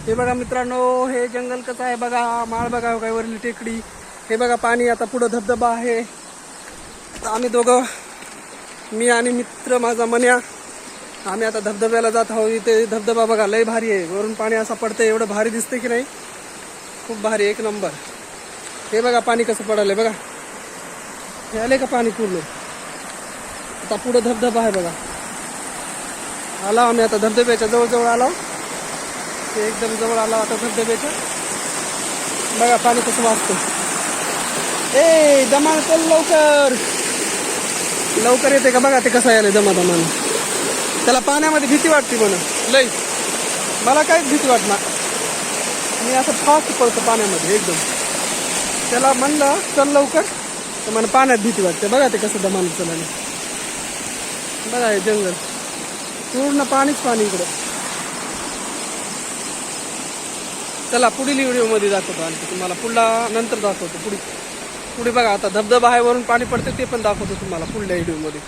हे बघा मित्रांनो, हे जंगल कसं आहे बघा, माळ बघा काय वरली टेकडी. हे बघा पाणी, आता पुढं धबधबा आहे. आम्ही दोघं, मी आणि मित्र माझा मन्या, आम्ही आता धबधब्याला जात आहोत. इथे धबधबा बघा लय भारी आहे, वरून पाणी असं पडतंय, एवढं भारी दिसतंय की नाही, खूप भारी, एक नंबर. हे बघा पाणी कसं पडालंय बघा, हे आले का पाणी पूर्ण. आता पुढं धबधबा आहे बघा. आला आम्ही आता धबधब्याच्या जवळ आलो, एकदम जवळ आला आता धबधब्याच्या. बघा पाणी कसं वाजतं. ए दमाल चल लवकर, लवकर येते का बघा ते कसं यायला दमादमानं. त्याला पाण्यामध्ये भीती वाटते म्हणून लई, मला काहीच भीती वाटणार, मी असं फास्ट पळतो पाण्यामध्ये एकदम. त्याला म्हणलं चल लवकर तर मला पाण्यात भीती वाटते. बघा ते कसं दमानं चलाने. बघा हे जंगल पूर्ण पाणीच पाणी इकडं. चला पुढील व्हिडिओमध्ये दाखवतो, आणखी तुम्हाला पुढला नंतर दाखवतो. पुढे बघा आता धबधबा आहे, वरून पाणी पडते ते पण दाखवतो तुम्हाला पुढल्या व्हिडिओमध्ये.